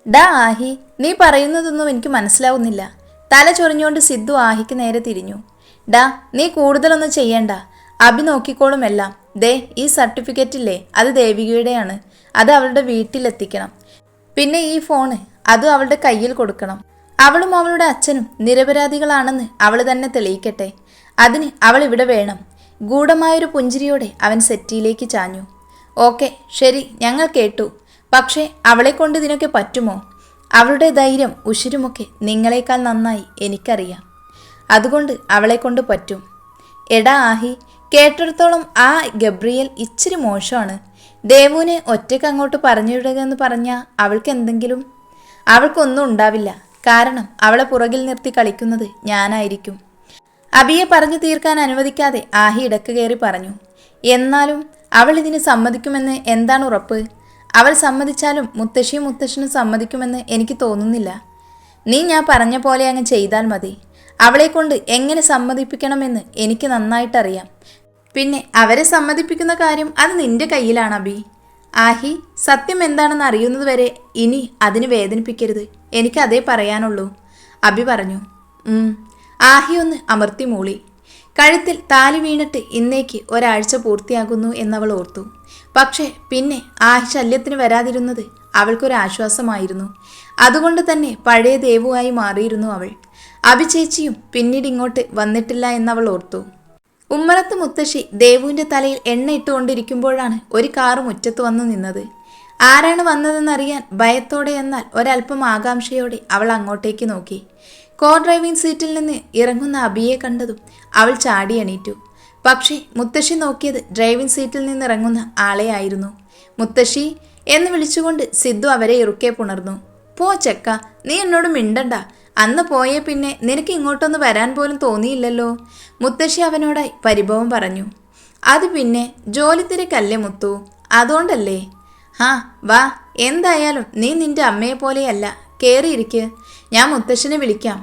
ഡാ ആഹി, നീ പറയുന്നതൊന്നും എനിക്ക് മനസ്സിലാവുന്നില്ല. തല ചൊറിഞ്ഞുകൊണ്ട് സിദ്ധു ആഹിക്ക് നേരെ തിരിഞ്ഞു. ഡാ, നീ കൂടുതലൊന്നും ചെയ്യണ്ട. അഭി നോക്കിക്കോളും എല്ലാം. ദേ, ഈ സർട്ടിഫിക്കറ്റില്ലേ, അത് ദേവികയുടെയാണ്. അത് അവളുടെ വീട്ടിലെത്തിക്കണം. പിന്നെ ഈ ഫോണ് അതും അവളുടെ കയ്യിൽ കൊടുക്കണം. അവളും അവളുടെ അച്ഛനും നിരപരാധികളാണെന്ന് അവൾ തന്നെ തെളിയിക്കട്ടെ. അതിന് അവൾ ഇവിടെ വേണം. ഗൂഢമായൊരു പുഞ്ചിരിയോടെ അവൻ സെറ്റിയിലേക്ക് ചാഞ്ഞു. ഓക്കെ, ശരി, ഞങ്ങൾ കേട്ടു. പക്ഷേ അവളെ കൊണ്ട് ഇതിനൊക്കെ പറ്റുമോ? അവളുടെ ധൈര്യം ഉശിരുമൊക്കെ നിങ്ങളെക്കാൾ നന്നായി എനിക്കറിയാം. അതുകൊണ്ട് അവളെ കൊണ്ട് പറ്റും. എടാ ആഹി, കേട്ടിടത്തോളം ആ ഗബ്രിയേൽ ഇച്ചിരി മോശമാണ്. ദേവുവിനെ ഒറ്റയ്ക്ക് അങ്ങോട്ട് പറഞ്ഞിടുകയെന്ന് പറഞ്ഞാൽ അവൾക്കൊന്നും ഉണ്ടാവില്ല. കാരണം അവളെ പുറകിൽ നിർത്തി കളിക്കുന്നത് ഞാനായിരിക്കും. അബിയെ പറഞ്ഞു തീർക്കാൻ അനുവദിക്കാതെ ആഹി ഇടക്ക് കയറി പറഞ്ഞു. എന്നാലും അവൾ ഇതിന് സമ്മതിക്കുമെന്ന് എന്താണ് ഉറപ്പ്? അവൾ സമ്മതിച്ചാലും മുത്തശ്ശിയും മുത്തശ്ശനും സമ്മതിക്കുമെന്ന് എനിക്ക് തോന്നുന്നില്ല. നീ ഞാൻ പറഞ്ഞ പോലെ അങ്ങ് ചെയ്താൽ മതി. അവളെ കൊണ്ട് എങ്ങനെ സമ്മതിപ്പിക്കണമെന്ന് എനിക്ക് നന്നായിട്ടറിയാം. പിന്നെ അവരെ സമ്മതിപ്പിക്കുന്ന കാര്യം അത് നിന്റെ കയ്യിലാണ് അബി. ആഹി, സത്യം എന്താണെന്ന് അറിയുന്നത് വരെ ഇനി അതിന് വേദനിപ്പിക്കരുത്. എനിക്കതേ പറയാനുള്ളൂ, അബി പറഞ്ഞു. ആഹി ഒന്ന് അമർത്തി മൂളി. കഴുത്തിൽ താലി വീണിട്ട് ഇന്നേക്ക് ഒരാഴ്ച പൂർത്തിയാകുന്നു എന്നവൾ ഓർത്തു. പക്ഷേ പിന്നെ ആഹി ശല്യത്തിന് വരാതിരുന്നത് അവൾക്കൊരാശ്വാസമായിരുന്നു. അതുകൊണ്ട് തന്നെ പഴയ ദേവുവായി മാറിയിരുന്നു അവൾ. അബി ചേച്ചിയും പിന്നീട് ഇങ്ങോട്ട് വന്നിട്ടില്ല എന്നവൾ ഓർത്തു. ഉമ്മറത്ത് മുത്തശ്ശി ദേവുവിൻ്റെ തലയിൽ എണ്ണ ഇട്ടുകൊണ്ടിരിക്കുമ്പോഴാണ് ഒരു കാറ് മുറ്റത്ത് വന്നു നിന്നത്. ആരാണ് വന്നതെന്നറിയാൻ ഭയത്തോടെ എന്നാൽ ഒരല്പം ആകാംക്ഷയോടെ അവൾ അങ്ങോട്ടേക്ക് നോക്കി. കോ ഡ്രൈവിംഗ് സീറ്റിൽ നിന്ന് ഇറങ്ങുന്ന അബിയെ കണ്ടതും അവൾ ചാടി എണീറ്റു. പക്ഷേ മുത്തശ്ശി നോക്കിയത് ഡ്രൈവിംഗ് സീറ്റിൽ നിന്നിറങ്ങുന്ന ആളെ ആയിരുന്നു. മുത്തശ്ശി എന്ന് വിളിച്ചുകൊണ്ട് സിദ്ധു അവരെ ഇറുക്കെ പുണർന്നു. പോ ചെക്ക, നീ എന്നോട് മിണ്ടണ്ട. അന്ന് പോയേ പിന്നെ നിനക്ക് ഇങ്ങോട്ടൊന്ന് വരാൻ പോലും തോന്നിയില്ലല്ലോ, മുത്തശ്ശി അവനോടായി പരിഭവം പറഞ്ഞു. അത് പിന്നെ ജോലി തിരക്കല്ലേ മുത്തു, അതുകൊണ്ടല്ലേ. വാ, എന്തായാലും നീ നിന്റെ അമ്മയെ പോലെയല്ല. കയറിയിരിക്ക്, ഞാൻ മുത്തശ്ശിനെ വിളിക്കാം.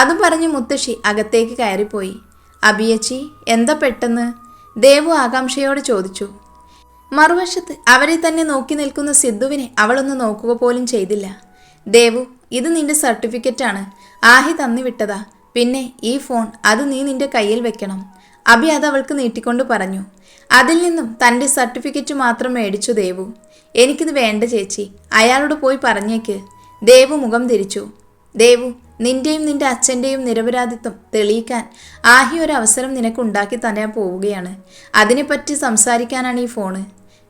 അതും പറഞ്ഞ് മുത്തശ്ശി അകത്തേക്ക് കയറിപ്പോയി. അബിയച്ചി, എന്താ പെട്ടെന്ന്? ദേവു ആകാംക്ഷയോടെ ചോദിച്ചു. മറുവശത്ത് അവരെ തന്നെ നോക്കി നിൽക്കുന്ന സിദ്ധുവിനെ അവളൊന്ന് നോക്കുക പോലും ചെയ്തില്ല. ദേവു, ഇത് നിന്റെ സർട്ടിഫിക്കറ്റാണ്. ആഹി തന്നിവിട്ടതാ. പിന്നെ ഈ ഫോൺ അത് നീ നിന്റെ കയ്യിൽ വെക്കണം. അബി അത് അവൾക്ക് നീട്ടിക്കൊണ്ട് പറഞ്ഞു. അതിൽ നിന്നും തൻ്റെ സർട്ടിഫിക്കറ്റ് മാത്രം മേടിച്ചു ദേവു. എനിക്കിത് വേണ്ട ചേച്ചി, അയാളോട് പോയി പറഞ്ഞേക്ക്. ദേവു മുഖം തിരിച്ചു. ദേവു, നിന്റെയും നിന്റെ അച്ഛൻ്റെയും നിരപരാധിത്വം തെളിയിക്കാൻ ആഹി ഒരു അവസരം നിനക്കുണ്ടാക്കി തരാൻ പോവുകയാണ്. അതിനെപ്പറ്റി സംസാരിക്കാനാണ് ഈ ഫോണ്.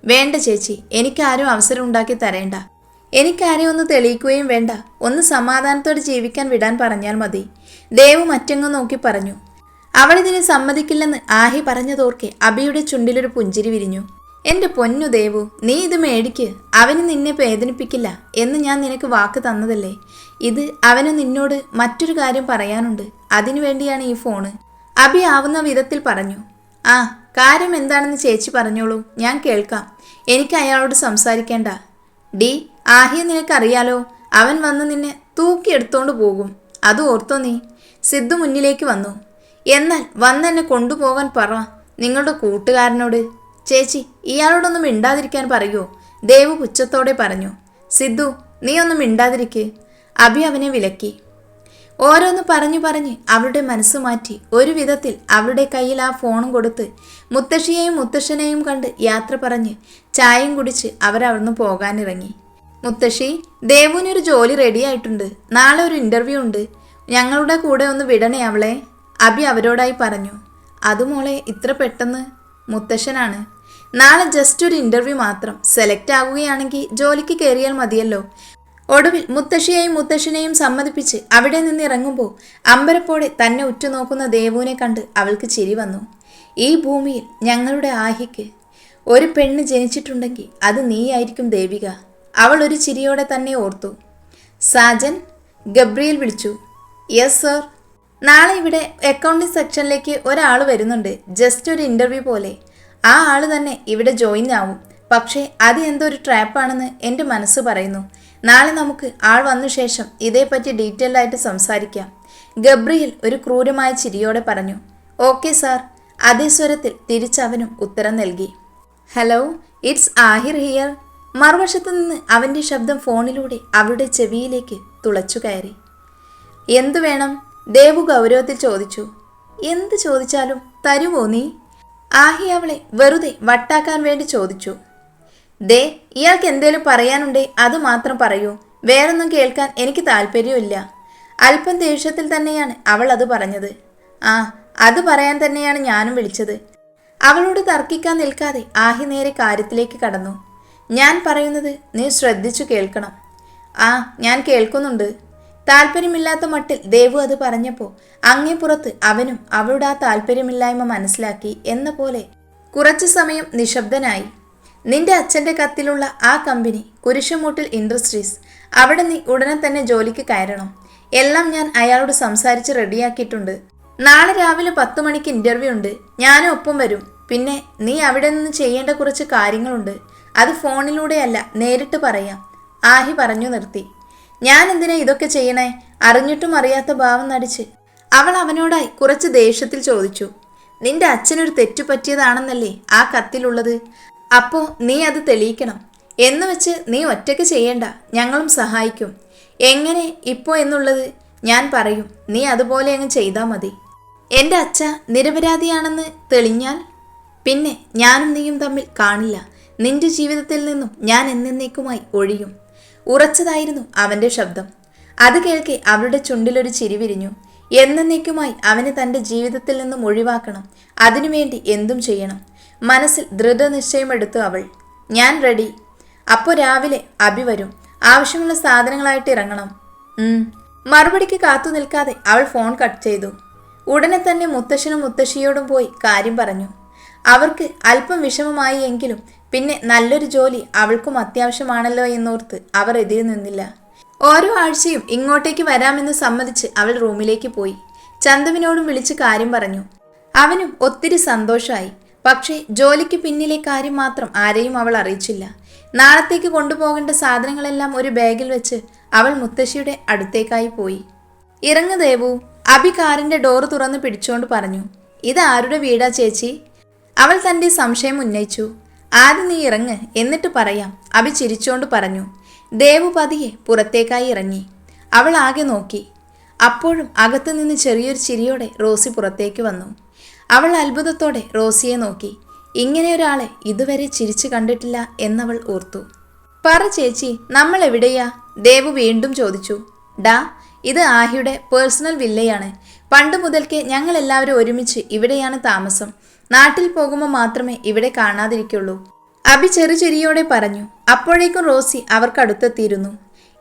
വേണ്ട ചേച്ചി, എനിക്കാരും അവസരം ഉണ്ടാക്കി തരേണ്ട. എനിക്കാരെയും ഒന്ന് തെളിയിക്കുകയും വേണ്ട. ഒന്ന് സമാധാനത്തോടെ ജീവിക്കാൻ വിടാൻ പറഞ്ഞാൽ മതി. ദേവു മറ്റെങ്ങും നോക്കി പറഞ്ഞു. അവളിതിന് സമ്മതിക്കില്ലെന്ന് ആഹി പറഞ്ഞതോർക്കെ അബിയുടെ ചുണ്ടിലൊരു പുഞ്ചിരി വിരിഞ്ഞു. എൻ്റെ പൊന്നു ദേവു, നീ ഇത് മേടിക്ക്. അവന് നിന്നെ വേദനിപ്പിക്കില്ല എന്ന് ഞാൻ നിനക്ക് വാക്ക് തന്നതല്ലേ. ഇത് അവന് നിന്നോട് മറ്റൊരു കാര്യം പറയാനുണ്ട്. അതിനു വേണ്ടിയാണ് ഈ ഫോണ്. അബി ആവുന്ന വിധത്തിൽ പറഞ്ഞു. കാര്യം എന്താണെന്ന് ചേച്ചി പറഞ്ഞോളൂ, ഞാൻ കേൾക്കാം. എനിക്ക് അയാളോട് സംസാരിക്കേണ്ട. ഡി, ആഹിയെ നിനക്കറിയാലോ. അവൻ വന്ന് നിന്നെ തൂക്കിയെടുത്തോണ്ട് പോകും. അത് ഓർത്തോ നീ? സിദ്ധു മുന്നിലേക്ക് വന്നു. എന്നാൽ വന്നെന്നെ കൊണ്ടുപോകാൻ പറ നിങ്ങളുടെ കൂട്ടുകാരനോട്. ചേച്ചി, ഇയാളോടൊന്നും മിണ്ടാതിരിക്കാൻ പറയുമോ? ദേവു പുച്ഛത്തോടെ പറഞ്ഞു. സിദ്ധു, നീ ഒന്നും മിണ്ടാതിരിക്ക്. അബി അവനെ വിലക്കി. ഓരോന്ന് പറഞ്ഞു പറഞ്ഞ് അവളുടെ മനസ്സ് മാറ്റി ഒരു വിധത്തിൽ അവളുടെ കയ്യിൽ ആ ഫോണും കൊടുത്ത് മുത്തശ്ശിയെയും മുത്തശ്ശനെയും കണ്ട് യാത്ര പറഞ്ഞ് ചായയും കുടിച്ച് അവരവിടുന്ന് പോകാനിറങ്ങി. മുത്തശ്ശി, ദേവുവിനൊരു ജോലി റെഡി ആയിട്ടുണ്ട്. നാളെ ഒരു ഇൻ്റർവ്യൂ ഉണ്ട്. ഞങ്ങളുടെ കൂടെ ഒന്ന് വിടണേ അവളെ, അബി അവരോടായി പറഞ്ഞു. അതുമോളെ, ഇത്ര പെട്ടെന്ന്? മുത്തശ്ശനാണ്. നാളെ ജസ്റ്റ് ഒരു ഇൻ്റർവ്യൂ മാത്രം. സെലക്ട് ആകുകയാണെങ്കിൽ ജോലിക്ക് കയറിയാൽ മതിയല്ലോ. ഒടുവിൽ മുത്തശ്ശിയെയും മുത്തശ്ശനെയും സമ്മതിപ്പിച്ച് അവിടെ നിന്ന് ഇറങ്ങുമ്പോൾ അമ്പരപ്പോടെ തന്നെ ഉറ്റുനോക്കുന്ന ദേവുവിനെ കണ്ട് അവൾക്ക് ചിരി വന്നു. ഈ ഭൂമിയിൽ ഞങ്ങളുടെ ആഹിക്ക് ഒരു പെണ്ണ് ജനിച്ചിട്ടുണ്ടെങ്കിൽ അത് നീയായിരിക്കും ദേവിക. അവൾ ഒരു ചിരിയോടെ തന്നെ ഓർത്തു. സാജൻ, ഗബ്രിയേൽ വിളിച്ചു. Yes sir. നാളെ ഇവിടെ അക്കൗണ്ടിംഗ് സെക്ഷനിലേക്ക് ഒരാൾ വരുന്നുണ്ട്. ജസ്റ്റ് ഒരു ഇൻ്റർവ്യൂ പോലെ. ആ ആൾ തന്നെ ഇവിടെ ജോയിൻ ആവും. പക്ഷേ അത് എന്തോ ഒരു ട്രാപ്പാണെന്ന് എൻ്റെ മനസ്സ് പറയുന്നു. നാളെ നമുക്ക് ആൾ വന്ന ശേഷം ഇതേപ്പറ്റി ഡീറ്റെയിൽ ആയിട്ട് സംസാരിക്കാം. ഗബ്രിയേൽ ഒരു ക്രൂരമായ ചിരിയോടെ പറഞ്ഞു. Okay sir. അതേ സ്വരത്തിൽ തിരിച്ചവനും ഉത്തരം നൽകി. Hello, it's Ahir here. മറുവശത്തു നിന്ന് അവൻ്റെ ശബ്ദം ഫോണിലൂടെ അവളുടെ ചെവിയിലേക്ക് തുളച്ചു കയറി. എന്തു വേണം? ദേവു ഗൗരവത്തിൽ ചോദിച്ചു. എന്ത് ചോദിച്ചാലും തരുമോ നീ? ആഹി അവളെ വെറുതെ വട്ടാക്കാൻ വേണ്ടി ചോദിച്ചു. ദേ, ഇയാൾക്ക് എന്തേലും പറയാനുണ്ടേ അത് മാത്രം പറയൂ. വേറൊന്നും കേൾക്കാൻ എനിക്ക് താല്പര്യമില്ല. അല്പം ദേഷ്യത്തിൽ തന്നെയാണ് അവൾ അത് പറഞ്ഞത്. ആ, അത് പറയാൻ തന്നെയാണ് ഞാനും വിളിച്ചത്. അവളോട് തർക്കിക്കാൻ നിൽക്കാതെ ആഹി നേരെ കാര്യത്തിലേക്ക് കടന്നു. ഞാൻ പറയുന്നത് നീ ശ്രദ്ധിച്ചു കേൾക്കണം. ആ, ഞാൻ കേൾക്കുന്നുണ്ട്. താല്പര്യമില്ലാത്ത മട്ടിൽ ദേവു അത് പറഞ്ഞപ്പോൾ അങ്ങേപ്പുറത്ത് അവനും അവളുടെ ആ താല്പര്യമില്ലായ്മ മനസ്സിലാക്കി എന്ന പോലെ കുറച്ചു സമയം നിശബ്ദനായി. നിന്റെ അച്ഛൻ്റെ കത്തിലുള്ള ആ കമ്പനി കുരിശുമൂട്ടിൽ ഇൻഡസ്ട്രീസ്, അവിടെ നീ ഉടനെ തന്നെ ജോലിക്ക് കയറണം. എല്ലാം ഞാൻ അയാളോട് സംസാരിച്ച് റെഡിയാക്കിയിട്ടുണ്ട്. നാളെ രാവിലെ 10 മണിക്ക് ഇൻ്റർവ്യൂ ഉണ്ട്. ഞാനും ഒപ്പം വരും. പിന്നെ നീ അവിടെ നിന്ന് ചെയ്യേണ്ട കുറച്ച് കാര്യങ്ങളുണ്ട്. അത് ഫോണിലൂടെയല്ല, നേരിട്ട് പറയാം. ആഹി പറഞ്ഞു നിർത്തി. ഞാൻ എന്തിനാ ഇതൊക്കെ ചെയ്യണേ? അറിഞ്ഞിട്ടും അറിയാത്ത ഭാവം നടിച്ച് അവൾ അവനോടായി കുറച്ച് ദേഷ്യത്തിൽ ചോദിച്ചു. നിന്റെ അച്ഛനൊരു തെറ്റു പറ്റിയതാണെന്നല്ലേ ആ കത്തിലുള്ളത്? അപ്പോൾ നീ അത് തെളിയിക്കണം. എന്ന് വെച്ച് നീ ഒറ്റയ്ക്ക് ചെയ്യേണ്ട, ഞങ്ങളും സഹായിക്കും. എങ്ങനെ ഇപ്പോൾ എന്നുള്ളത് ഞാൻ പറയും. നീ അതുപോലെ അങ്ങ് ചെയ്താൽ മതി. എൻ്റെ അച്ഛ നിരപരാധിയാണെന്ന് തെളിഞ്ഞാൽ പിന്നെ ഞാനും നീയും തമ്മിൽ കാണില്ല. നിന്റെ ജീവിതത്തിൽ നിന്നും ഞാൻ എന്നേക്കുമായി ഒഴിയും. ഉറച്ചതായിരുന്നു അവൻ്റെ ശബ്ദം. അത് കേൾക്കെ അവളുടെ ചുണ്ടിലൊരു ചിരി വിരിഞ്ഞു. എന്നേക്കുമായി അവനെ തൻ്റെ ജീവിതത്തിൽ നിന്നും ഒഴിവാക്കണം. അതിനുവേണ്ടി എന്തും ചെയ്യണം. മനസ്സിൽ ദൃഢനിശ്ചയമെടുത്തു അവൾ. ഞാൻ റെഡി. അപ്പോൾ രാവിലെ അഭി വരും. ആവശ്യമുള്ള സാധനങ്ങളായിട്ട് ഇറങ്ങണം. മറുപടിക്ക് കാത്തു നിൽക്കാതെ അവൾ ഫോൺ കട്ട് ചെയ്തു. ഉടനെ തന്നെ മുത്തശ്ശനും മുത്തശ്ശിയോടും പോയി കാര്യം പറഞ്ഞു. അവർക്ക് അല്പം വിഷമമായി എങ്കിലും പിന്നെ നല്ലൊരു ജോലി അവൾക്കും അത്യാവശ്യമാണല്ലോ എന്നോർത്ത് അവർ എതിര് നിന്നില്ല. ഓരോ ആഴ്ചയും ഇങ്ങോട്ടേക്ക് വരാമെന്ന് സമ്മതിച്ച് അവൾ റൂമിലേക്ക് പോയി. ചന്തുവിനോടും വിളിച്ച് കാര്യം പറഞ്ഞു. അവനും ഒത്തിരി സന്തോഷമായി. പക്ഷേ ജോലിക്ക് പിന്നിലെ കാര്യം മാത്രം ആരെയും അവൾ അറിയിച്ചില്ല. നാളത്തേക്ക് കൊണ്ടുപോകേണ്ട സാധനങ്ങളെല്ലാം ഒരു ബാഗിൽ വെച്ച് അവൾ മുത്തശ്ശിയുടെ അടുത്തേക്കായി പോയി. ഇറങ്ങു ദേവു, അഭി കാറിന്റെ ഡോറ് തുറന്ന് പിടിച്ചുകൊണ്ട് പറഞ്ഞു. ഇത് ആരുടെ വീടാ ചേച്ചി? അവൾ തൻ്റെ സംശയം ഉന്നയിച്ചു. ആദ്യം നീ ഇറങ്ങ്, എന്നിട്ട് പറയാം, അഭി ചിരിച്ചുകൊണ്ട് പറഞ്ഞു. ദേവു പതിയെ പുറത്തേക്കായി ഇറങ്ങി. അവൾ ആകെ നോക്കി. അപ്പോഴും അകത്തു നിന്ന് ചെറിയൊരു ചിരിയോടെ റോസി പുറത്തേക്ക് വന്നു. അവൾ അത്ഭുതത്തോടെ റോസിയെ നോക്കി. ഇങ്ങനെ ഒരാളെ ഇതുവരെ ചിരിച്ചു കണ്ടിട്ടില്ല എന്നവൾ ഓർത്തു. പറ ചേച്ചി, നമ്മൾ എവിടെയാ? ദേവു വീണ്ടും ചോദിച്ചു. ഡാ, ഇത് ആഹിയുടെ പേഴ്സണൽ വില്ലയാണ്. പണ്ട് മുതൽക്കേ ഞങ്ങൾ എല്ലാവരും ഒരുമിച്ച് ഇവിടെയാണ് താമസം. നാട്ടിൽ പോകുമ്പോൾ മാത്രമേ ഇവിടെ കാണാതിരിക്കുള്ളൂ. അഭി ചെറുചിരിയോടെ പറഞ്ഞു. അപ്പോഴേക്കും റോസി അവർക്കടുത്തെത്തിയിരുന്നു.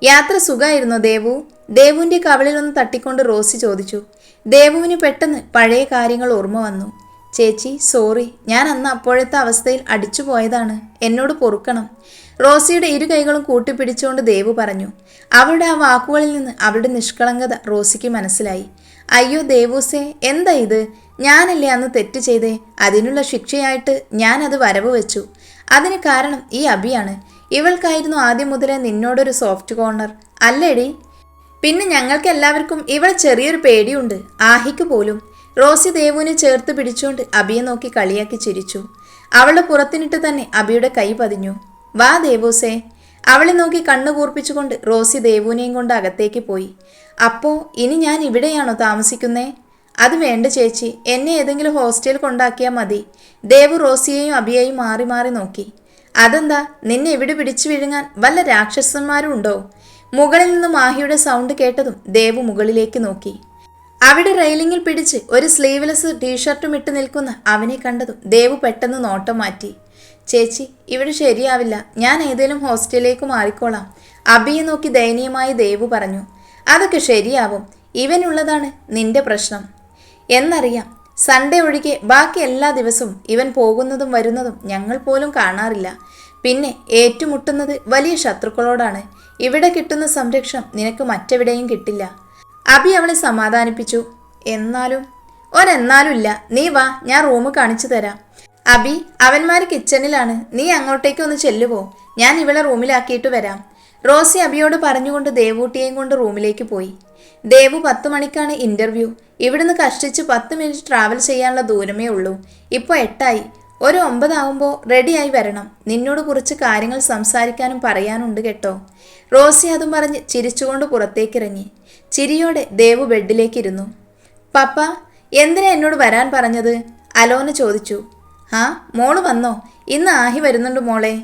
യാത്ര സുഖമായിരുന്നോ ദേവു? ദേവുവിൻ്റെ കവളിൽ ഒന്ന് തട്ടിക്കൊണ്ട് റോസി ചോദിച്ചു. ദേവുവിന് പെട്ടെന്ന് പഴയ കാര്യങ്ങൾ ഓർമ്മ വന്നു. ചേച്ചി സോറി, ഞാൻ അന്ന് അപ്പോഴത്തെ അവസ്ഥയിൽ അടിച്ചു പോയതാണ്. എന്നോട് പൊറുക്കണം. റോസിയുടെ ഇരു കൈകളും കൂട്ടിപ്പിടിച്ചുകൊണ്ട് ദേവു പറഞ്ഞു. അവളുടെ ആ വാക്കുകളിൽ നിന്ന് അവളുടെ നിഷ്കളങ്കത റോസിക്ക് മനസ്സിലായി. അയ്യോ ദേവൂസേ, എന്താ ഇത്? ഞാനല്ലേ അന്ന് തെറ്റ് ചെയ്തേ. അതിനുള്ള ശിക്ഷയായിട്ട് ഞാൻ അത് വരവ് വെച്ചു. അതിന് കാരണം ഈ അഭിയാണ്. ഇവൾക്കായിരുന്നു ആദ്യം മുതലേ നിന്നോടൊരു സോഫ്റ്റ് കോർണർ അല്ലേടി? പിന്നെ ഞങ്ങൾക്ക് എല്ലാവർക്കും ഇവൾ ചെറിയൊരു പേടിയുണ്ട്, ആഹിക്ക് പോലും. റോസി ദേവുവിനെ ചേർത്ത് പിടിച്ചുകൊണ്ട് അഭിയെ നോക്കി കളിയാക്കി ചിരിച്ചു. അവളുടെ പുറത്തിനിട്ട് തന്നെ അഭിയുടെ കൈ പതിഞ്ഞു. വാ ദേവൂസേ. അവളെ നോക്കി കണ്ണു കൂർപ്പിച്ചുകൊണ്ട് റോസി ദേവുവിനെയും കൊണ്ട് അകത്തേക്ക് പോയി. അപ്പോ ഇനി ഞാൻ ഇവിടെയാണോ താമസിക്കുന്നേ? അത് വേണ്ട ചേച്ചി, എന്നെ ഏതെങ്കിലും ഹോസ്റ്റലിൽ കൊണ്ടാക്കിയാൽ മതി. ദേവു റോസിയെയും അഭിയെയും മാറി മാറി നോക്കി. അതെന്താ, നിന്നെ ഇവിടെ പിടിച്ചു വിഴുങ്ങാൻ വല്ല രാക്ഷസന്മാരും ഉണ്ടോ? മുകളിൽ നിന്നും മാഹിയുടെ സൗണ്ട് കേട്ടതും ദേവു മുകളിലേക്ക് നോക്കി. അവിടെ റെയിലിങ്ങിൽ പിടിച്ച് ഒരു സ്ലീവ്ലെസ് ടീഷർട്ടും ഇട്ട് നിൽക്കുന്ന അവനെ കണ്ടതും ദേവു പെട്ടെന്ന് നോട്ടം മാറ്റി. ചേച്ചി, ഇവിടെ ശരിയാവില്ല. ഞാൻ ഏതെങ്കിലും ഹോസ്റ്റലിലേക്ക് മാറിക്കോളാം. അഭിയെ നോക്കി ദയനീയമായി ദേവു പറഞ്ഞു. അതൊക്കെ ശരിയാവും. ഇവനുള്ളതാണ് നിന്റെ പ്രശ്നം എന്നറിയാം. സൺഡേ ഒഴികെ ബാക്കി എല്ലാ ദിവസവും ഇവൻ പോകുന്നതും വരുന്നതും ഞങ്ങൾ പോലും കാണാറില്ല. പിന്നെ ഏറ്റുമുട്ടുന്നത് വലിയ ശത്രുക്കളോടാണ്. ഇവിടെ കിട്ടുന്ന സംരക്ഷണം നിനക്ക് മറ്റെവിടെയും കിട്ടില്ല. അഭി അവളെ സമാധാനിപ്പിച്ചു. എന്നാലും ഇല്ല. നീ വാ, ഞാൻ റൂം കാണിച്ചു തരാം. അഭി, അവന്മാർ കിച്ചണിലാണ്. നീ അങ്ങോട്ടേക്ക് ഒന്ന് ചെല്ലുവോ? ഞാൻ ഇവളെ റൂമിലാക്കിയിട്ട് വരാം. റോസി അഭിയോട് പറഞ്ഞുകൊണ്ട് ദേവൂട്ടിയെയും കൊണ്ട് റൂമിലേക്ക് പോയി. ദേവു 10 മണിക്കാണ് ഇൻ്റർവ്യൂ. ഇവിടുന്ന് കഷ്ടിച്ച് 10 മിനിറ്റ് ട്രാവൽ ചെയ്യാനുള്ള ദൂരമേ ഉള്ളൂ. ഇപ്പോൾ 8 ആയി. ഒരു 9 ആവുമ്പോൾ റെഡിയായി വരണം. നിന്നോട് കുറച്ച് കാര്യങ്ങൾ സംസാരിക്കാനും പറയാനുണ്ട് കേട്ടോ. റോസി അതും പറഞ്ഞ് ചിരിച്ചുകൊണ്ട് പുറത്തേക്കിറങ്ങി. ചിരിയോടെ ദേവു ബെഡിലേക്കിരുന്നു. പപ്പ, എന്തിനാ എന്നോട് വരാൻ പറഞ്ഞത്? അലോന ചോദിച്ചു. ആ, മോള് വന്നോ? ഇന്ന് ആഹി വരുന്നുണ്ട് മോളെ.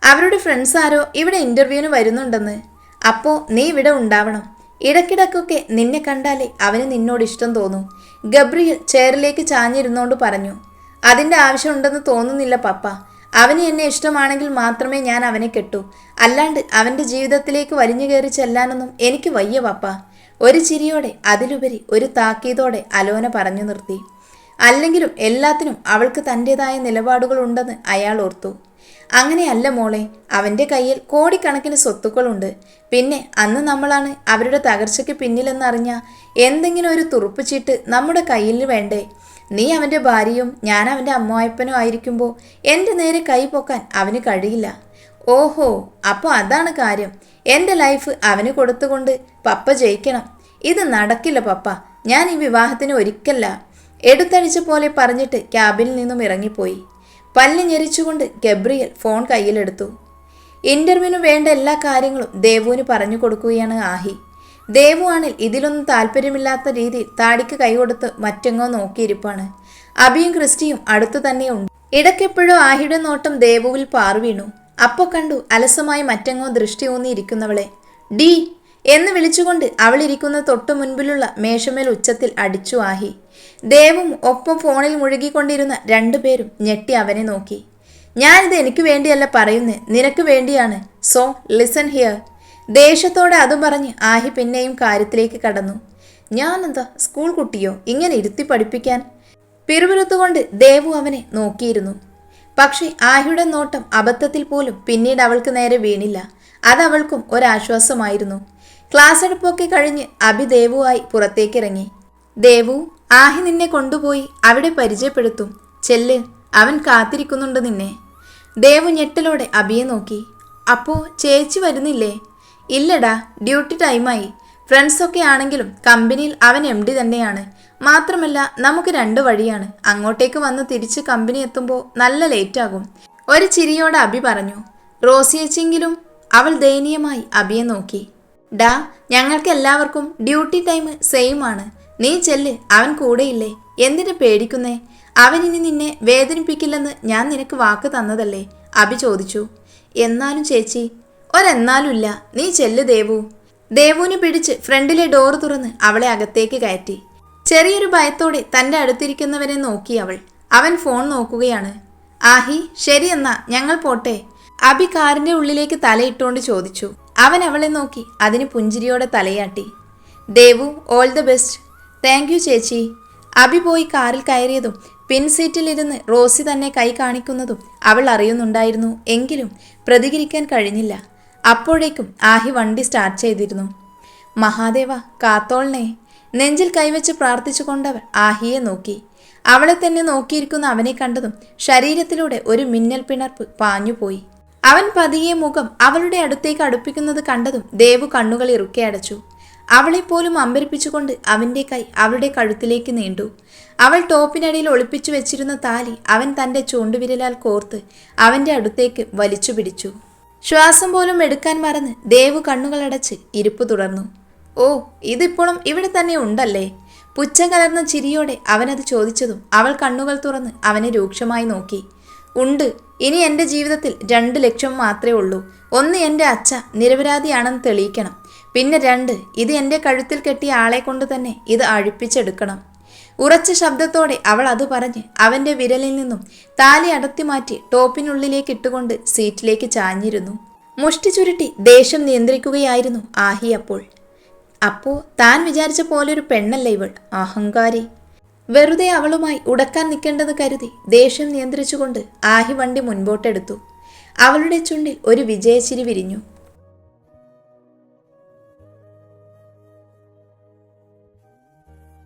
അവരുടെ ഫ്രണ്ട്സ് ആരോ ഇവിടെ ഇൻ്റർവ്യൂവിന് വരുന്നുണ്ടെന്ന്. അപ്പോൾ നീ ഇവിടെ ഉണ്ടാവണം. ഇടയ്ക്കിടയ്ക്കൊക്കെ നിന്നെ കണ്ടാലേ അവന് നിന്നോട് ഇഷ്ടം തോന്നൂ. ഗബ്രിയൽ ചെയറിലേക്ക് ചാഞ്ഞിരുന്നോണ്ട് പറഞ്ഞു. അതിൻ്റെ ആവശ്യമുണ്ടെന്ന് തോന്നുന്നില്ല പപ്പ. അവന് എന്നെ ഇഷ്ടമാണെങ്കിൽ മാത്രമേ ഞാൻ അവനെ കെട്ടൂ. അല്ലാണ്ട് അവൻ്റെ ജീവിതത്തിലേക്ക് വലിഞ്ഞു കയറി ചെല്ലാനൊന്നും എനിക്ക് വയ്യ പപ്പ. ഒരു ചിരിയോടെ, അതിലുപരി ഒരു താക്കീതോടെ അലോന പറഞ്ഞു നിർത്തി. അല്ലെങ്കിലും എല്ലാത്തിനും അവൾക്ക് തൻ്റെതായ നിലപാടുകളുണ്ടെന്ന് അയാൾ ഓർത്തു. അങ്ങനെയല്ല മോളെ, അവൻ്റെ കയ്യിൽ കോടിക്കണക്കിന് സ്വത്തുക്കളുണ്ട്. പിന്നെ അന്ന് നമ്മളാണ് അവരുടെ തകർച്ചയ്ക്ക് പിന്നിലെന്നറിഞ്ഞാൽ എന്തെങ്കിലും ഒരു തുറുപ്പ് ചീട്ട് നമ്മുടെ കയ്യിൽ വേണ്ടേ? നീ അവൻ്റെ ഭാര്യയും ഞാൻ അവൻ്റെ അമ്മായപ്പനും ആയിരിക്കുമ്പോൾ എൻ്റെ നേരെ കൈ പൊക്കാൻ അവന് കഴിയില്ല. ഓഹോ, അപ്പോൾ അതാണ് കാര്യം. എൻ്റെ ലൈഫ് അവന് കൊടുത്തുകൊണ്ട് പപ്പ ജയിക്കണം. ഇത് നടക്കില്ല പപ്പ. ഞാൻ ഈ വിവാഹത്തിന് ഒരിക്കല്ല. എടുത്തടിച്ച പോലെ പറഞ്ഞിട്ട് ക്യാബിനിൽ നിന്നും ഇറങ്ങിപ്പോയി. പല്ല് ഞെരിച്ചുകൊണ്ട് ഗബ്രിയൽ ഫോൺ കയ്യിലെടുത്തു. ഇൻ്റർവ്യൂവിന് വേണ്ട എല്ലാ കാര്യങ്ങളും ദേവുവിന് പറഞ്ഞു കൊടുക്കുകയാണ് ആഹി. ദേവു ആണിൽ ഇതിലൊന്നും താല്പര്യമില്ലാത്ത രീതിയിൽ താടിക്ക് കൈകൊടുത്ത് മറ്റെങ്ങോ നോക്കിയിരിപ്പാണ്. അബിയും ക്രിസ്റ്റിയും അടുത്തു തന്നെയുണ്ട്. ഇടയ്ക്കെപ്പോഴോ ആഹിയുടെ നോട്ടം ദേവുവിൽ പാറുവീണു. അപ്പോൾ കണ്ടു അലസമായി മറ്റെങ്ങോ ദൃഷ്ടി ഊന്നിയിരിക്കുന്നവളെ. ഡി എന്ന് വിളിച്ചുകൊണ്ട് അവളിരിക്കുന്ന തൊട്ടു മുൻപിലുള്ള മേശമേൽ ഉച്ചത്തിൽ അടിച്ചു ആഹി. ദേവും ഒപ്പം ഫോണിൽ മുഴുകിക്കൊണ്ടിരുന്ന രണ്ടുപേരും ഞെട്ടി അവനെ നോക്കി. ഞാനിത് എനിക്ക് വേണ്ടിയല്ല പറയുന്നേ, നിനക്ക് വേണ്ടിയാണ്. So listen here. ദേഷ്യത്തോടെ അതും പറഞ്ഞ് ആഹി പിന്നെയും കാര്യത്തിലേക്ക് കടന്നു. ഞാനെന്താ സ്കൂൾ കുട്ടിയോ ഇങ്ങനെ ഇരുത്തി പഠിപ്പിക്കാൻ? പിറുപിറുത്തുകൊണ്ട് ദേവു അവനെ നോക്കിയിരുന്നു. പക്ഷേ ആഹിയുടെ നോട്ടം അബദ്ധത്തിൽ പോലും പിന്നീട് അവൾക്ക് നേരെ വീണില്ല. അതവൾക്കും ഒരാശ്വാസമായിരുന്നു. ക്ലാസ് എടുപ്പൊക്കെ കഴിഞ്ഞ് അബി ദേവുവായി പുറത്തേക്കിറങ്ങി. ദേവു, ആഹി നിന്നെ കൊണ്ടുപോയി അവിടെ പരിചയപ്പെടുത്തും. ചെല്ല്, അവൻ കാത്തിരിക്കുന്നുണ്ട് നിന്നെ. ദേവു ഞെട്ടലോടെ അബിയെ നോക്കി. അപ്പോൾ ചേച്ചി വരുന്നില്ലേ? ഇല്ലടാ, ഡ്യൂട്ടി ടൈമായി. ഫ്രണ്ട്സൊക്കെ ആണെങ്കിലും കമ്പനിയിൽ അവൻ MD തന്നെയാണ്. മാത്രമല്ല നമുക്ക് 2 വഴിയാണ്. അങ്ങോട്ടേക്ക് വന്ന് തിരിച്ച് കമ്പനി എത്തുമ്പോൾ നല്ല ലേറ്റാകും. ഒരു ചിരിയോടെ അബി പറഞ്ഞു. റോസിയേച്ചെങ്കിലും? അവൾ ദയനീയമായി അബിയെ നോക്കി. ഡാ, ഞങ്ങൾക്ക് എല്ലാവർക്കും ഡ്യൂട്ടി ടൈം സെയിം ആണ്. നീ ചെല്ല്, അവൻ കൂടെയില്ലേ? എന്തിനു പേടിക്കുന്നേ? അവനിനി നിന്നെ വേദനിപ്പിക്കില്ലെന്ന് ഞാൻ നിനക്ക് വാക്ക് തന്നതല്ലേ? അബി ചോദിച്ചു. എന്നാലും ചേച്ചി. ഒരെന്നാലുമില്ല, നീ ചെല്ല് ദേവു. ദേവുവിനെ പിടിച്ച് ഫ്രണ്ടിലെ ഡോർ തുറന്ന് അവളെ അകത്തേക്ക് കയറ്റി. ചെറിയൊരു ഭയത്തോടെ തൻ്റെ അടുത്തിരിക്കുന്നവനെ നോക്കി അവൾ. അവൻ ഫോൺ നോക്കുകയാണ്. ആഹി, ശരിയെന്നാ ഞങ്ങൾ പോട്ടെ. അബി കാറിൻ്റെ ഉള്ളിലേക്ക് തലയിട്ടുകൊണ്ട് ചോദിച്ചു. അവൻ അവളെ നോക്കി അതിന് പുഞ്ചിരിയോടെ തലയാട്ടി. Devu, all the best. Thank you ചേച്ചി. അബി പോയി കാറിൽ കയറിയതും പിൻസീറ്റിലിരുന്ന് റോസി തന്നെ കൈ കാണിക്കുന്നതും അവൾ അറിയുന്നുണ്ടായിരുന്നു. എങ്കിലും പ്രതികരിക്കാൻ കഴിഞ്ഞില്ല. അപ്പോഴേക്കും ആഹി വണ്ടി സ്റ്റാർട്ട് ചെയ്തിരുന്നു. മഹാദേവ കാത്തോളനെ, നെഞ്ചിൽ കൈവച്ച് പ്രാർത്ഥിച്ചുകൊണ്ടവൾ ആഹിയെ നോക്കി. അവളെ തന്നെ നോക്കിയിരിക്കുന്ന അവനെ കണ്ടതും ശരീരത്തിലൂടെ ഒരു മിന്നൽ പിണർപ്പ് പാഞ്ഞുപോയി. അവൻ പതിയെ മുഖം അവളുടെ അടുത്തേക്ക് അടുപ്പിക്കുന്നത് കണ്ടതും ദേവു കണ്ണുകൾ ഇറുക്കെ അടച്ചു. അവളെപ്പോലും അമ്പരിപ്പിച്ചുകൊണ്ട് അവൻ്റെ കൈ അവളുടെ കഴുത്തിലേക്ക് നീണ്ടു. അവൾ ടോപ്പിനടിയിൽ ഒളിപ്പിച്ചു വെച്ചിരുന്ന താലി അവൻ തൻ്റെ ചൂണ്ടുവിരലാൽ കോർത്ത് അവൻ്റെ അടുത്തേക്ക് വലിച്ചു പിടിച്ചു. ശ്വാസം പോലും എടുക്കാൻ മറന്ന് ദേവു കണ്ണുകളടച്ച് ഇരിപ്പ് തുടർന്നു. ഓ, ഇതിപ്പോഴും ഇവിടെ തന്നെ ഉണ്ടല്ലേ? പുച്ഛം കലർന്ന ചിരിയോടെ അവനത് ചോദിച്ചതും അവൾ കണ്ണുകൾ തുറന്ന് അവനെ രൂക്ഷമായി നോക്കി. ഉണ്ട്. ഇനി എൻ്റെ ജീവിതത്തിൽ 2 ലക്ഷ്യം മാത്രമേ ഉള്ളൂ. 1, എൻ്റെ അച്ഛ നിരപരാധിയാണെന്ന് തെളിയിക്കണം. പിന്നെ 2, ഇത് എൻ്റെ കഴുത്തിൽ കെട്ടിയ ആളെ കൊണ്ട് തന്നെ ഇത് അഴിപ്പിച്ചെടുക്കണം. ഉറച്ച ശബ്ദത്തോടെ അവൾ അത് പറഞ്ഞ് അവൻ്റെ വിരലിൽ നിന്നും താലി അടർത്തി മാറ്റി ടോപ്പിനുള്ളിലേക്ക് ഇട്ടുകൊണ്ട് സീറ്റിലേക്ക് ചാഞ്ഞിരുന്നു. മുഷ്ടി ചുരുട്ടി ദേഷ്യം നിയന്ത്രിക്കുകയായിരുന്നു ആഹി അപ്പോൾ. താൻ വിചാരിച്ച പോലൊരു പെണ്ണല്ല ഇവൾ, അഹങ്കാരി. വെറുതെ അവളുമായി ഉടക്കാൻ നിൽക്കേണ്ടെന്ന് കരുതി ദേഷ്യം നിയന്ത്രിച്ചുകൊണ്ട് ആഹി വണ്ടി മുൻപോട്ടെടുത്തു. അവളുടെ ചുണ്ടിൽ ഒരു വിജയച്ചിരി വിരിഞ്ഞു.